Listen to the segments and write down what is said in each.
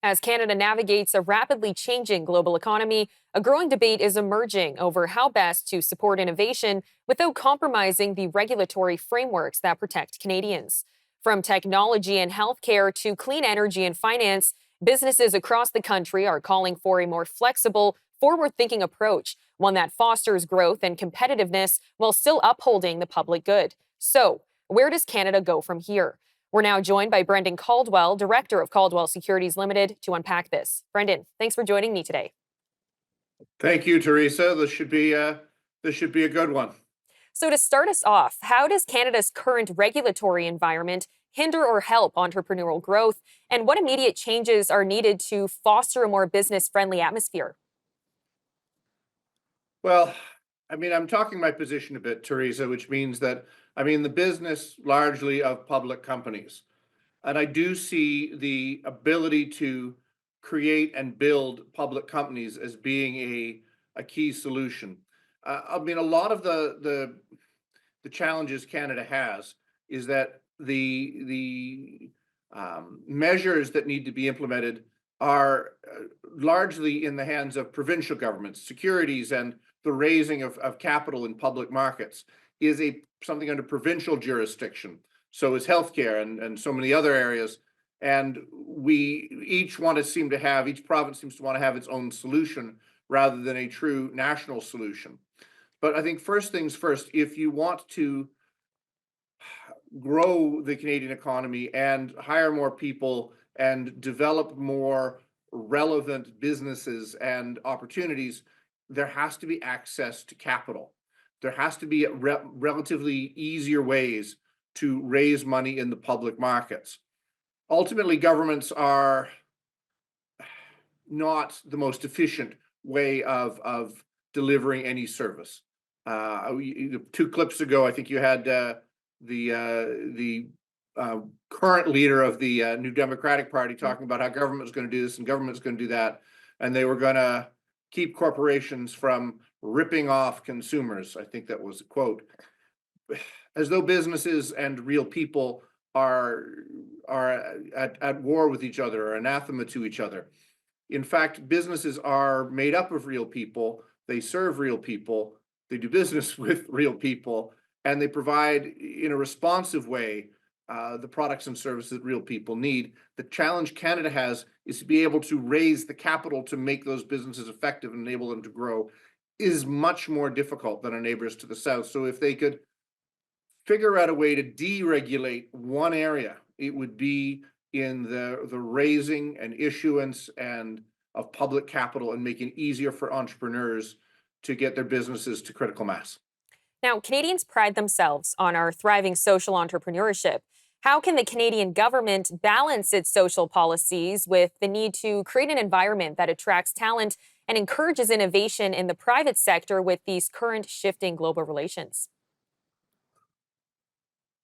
As Canada navigates a rapidly changing global economy, a growing debate is emerging over how best to support innovation without compromising the regulatory frameworks that protect Canadians. From technology and healthcare to clean energy and finance, businesses across the country are calling for a more flexible, forward thinking approach, one that fosters growth and competitiveness while still upholding the public good. So, where does Canada go from here? We're now joined by Brendan Caldwell, Director of Caldwell Securities Ltd, to unpack this. Brendan, thanks for joining me today. Thank you, Theresa. This should be a good one. So, to start us off, how does Canada's current regulatory environment hinder or help entrepreneurial growth? And what immediate changes are needed to foster a more business friendly atmosphere? Well, I'm talking my position a bit, Theresa, which means that I'm in the business largely of public companies. And I do see the ability to create and build public companies as being a key solution. A lot of the challenges Canada has is that the measures that need to be implemented are largely in the hands of provincial governments. Securities and the raising of capital in public markets is a something under provincial jurisdiction. So is healthcare and so many other areas. And each province seems to want to have its own solution rather than a true national solution. But I think first things first, if you want to grow the Canadian economy and hire more people and develop more relevant businesses and opportunities, there has to be access to capital. There has to be relatively easier ways to raise money in the public markets. Ultimately, governments are not the most efficient way of delivering any service. 2 clips ago, I think you had the current leader of the New Democratic Party talking about how government is going to do this and government's going to do that, and they were going to keep corporations from ripping off consumers. I think that was a quote. As though businesses and real people are at war with each other or anathema to each other. In fact, businesses are made up of real people. They serve real people. They do business with real people, and they provide in a responsive way the products and services that real people need. The challenge Canada has is to be able to raise the capital to make those businesses effective and enable them to grow is much more difficult than our neighbors to the south. So if they could figure out a way to deregulate one area, it would be in the raising and issuance and of public capital and making it easier for entrepreneurs to get their businesses to critical mass. Now, Canadians pride themselves on our thriving social entrepreneurship. How can the Canadian government balance its social policies with the need to create an environment that attracts talent and encourages innovation in the private sector with these current shifting global relations?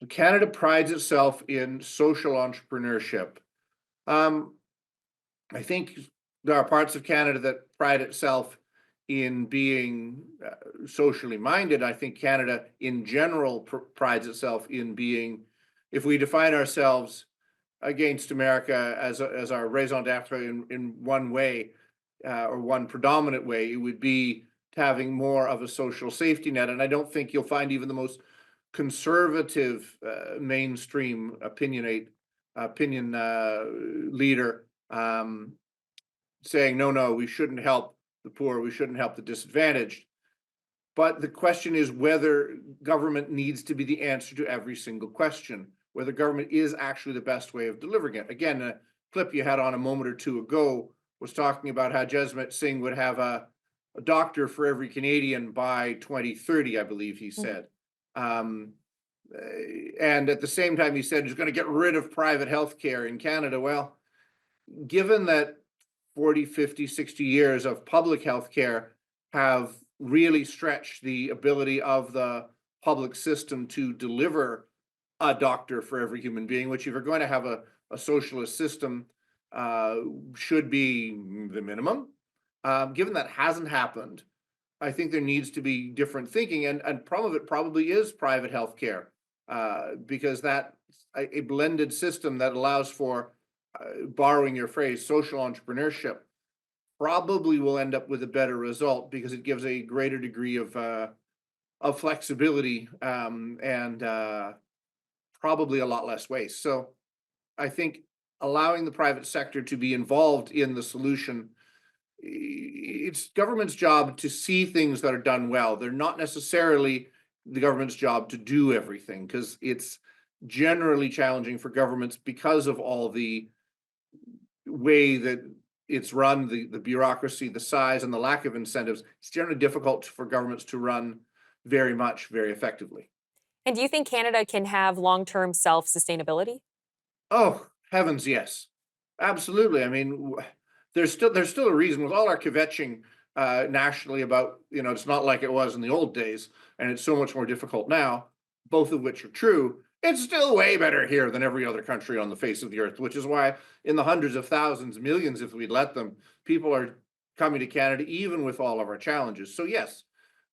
Canada prides itself in social entrepreneurship. Um, I think there are parts of Canada that pride itself in being socially minded. I think Canada in general prides itself in being, if we define ourselves against America as our raison d'etre in one way or one predominant way, it would be having more of a social safety net. And I don't think you'll find even the most conservative mainstream opinion leader saying no, we shouldn't help the poor, we shouldn't help the disadvantaged. But the question is whether government needs to be the answer to every single question, whether government is actually the best way of delivering it. Again, a clip you had on a moment or two ago was talking about how Jasmeet Singh would have a doctor for every Canadian by 2030, I believe he said. And at the same time, he said he's going to get rid of private healthcare in Canada. Well, given that 40, 50, 60 years of public healthcare have really stretched the ability of the public system to deliver a doctor for every human being, which if you're going to have a socialist system should be the minimum. Given that hasn't happened, I think there needs to be different thinking, and some of it probably is private healthcare, because that a blended system that allows for borrowing your phrase, social entrepreneurship, probably will end up with a better result because it gives a greater degree of flexibility, and probably a lot less waste. So I think allowing the private sector to be involved in the solution, it's government's job to see things that are done well. They're not necessarily the government's job to do everything, because it's generally challenging for governments because of all the way that it's run, the bureaucracy, the size, and the lack of incentives. It's generally difficult for governments to run very effectively. And do you think Canada can have long term self sustainability? Oh, heavens, yes. Absolutely. I mean, there's still a reason with all our kvetching nationally about, it's not like it was in the old days, and it's so much more difficult now, both of which are true. It's still way better here than every other country on the face of the earth, which is why in the hundreds of thousands, millions, if we'd let them, people are coming to Canada, even with all of our challenges. So yes,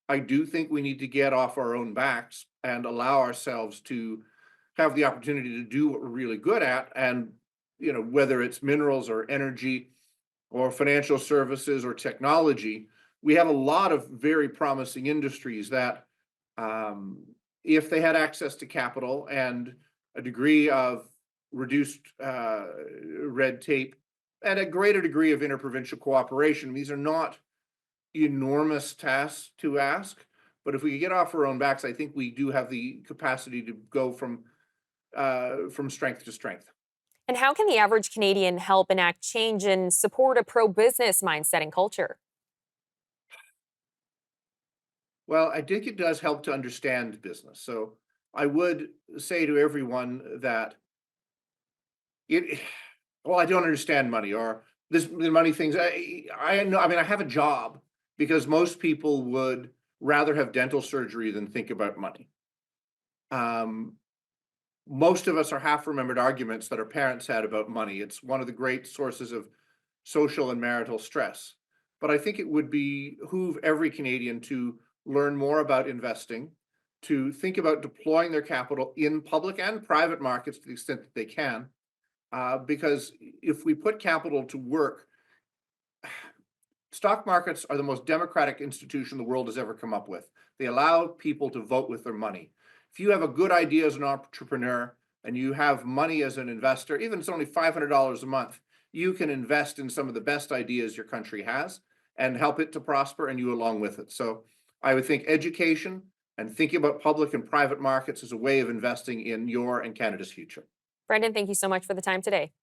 I do think we need to get off our own backs and allow ourselves to have the opportunity to do what we're really good at. And, whether it's minerals or energy or financial services or technology, we have a lot of very promising industries that, um, if they had access to capital and a degree of reduced red tape and a greater degree of interprovincial cooperation, these are not enormous tasks to ask. But if we could get off our own backs, I think we do have the capacity to go from strength to strength. And how can the average Canadian help enact change and support a pro business mindset and culture? Well, I think it does help to understand business. So I would say to everyone that it, well, I don't understand money, or this the money things. I know. I mean, I have a job because most people would rather have dental surgery than think about money. Um, most of us are half remembered arguments that our parents had about money. It's one of the great sources of social and marital stress. But I think it would behoove every Canadian to learn more about investing, to think about deploying their capital in public and private markets to the extent that they can. Because if we put capital to work, stock markets are the most democratic institution the world has ever come up with. They allow people to vote with their money. If you have a good idea as an entrepreneur and you have money as an investor, even if it's only $500 a month, you can invest in some of the best ideas your country has and help it to prosper, and you along with it. So I would think education and thinking about public and private markets as a way of investing in your and Canada's future. Brendan, thank you so much for the time today.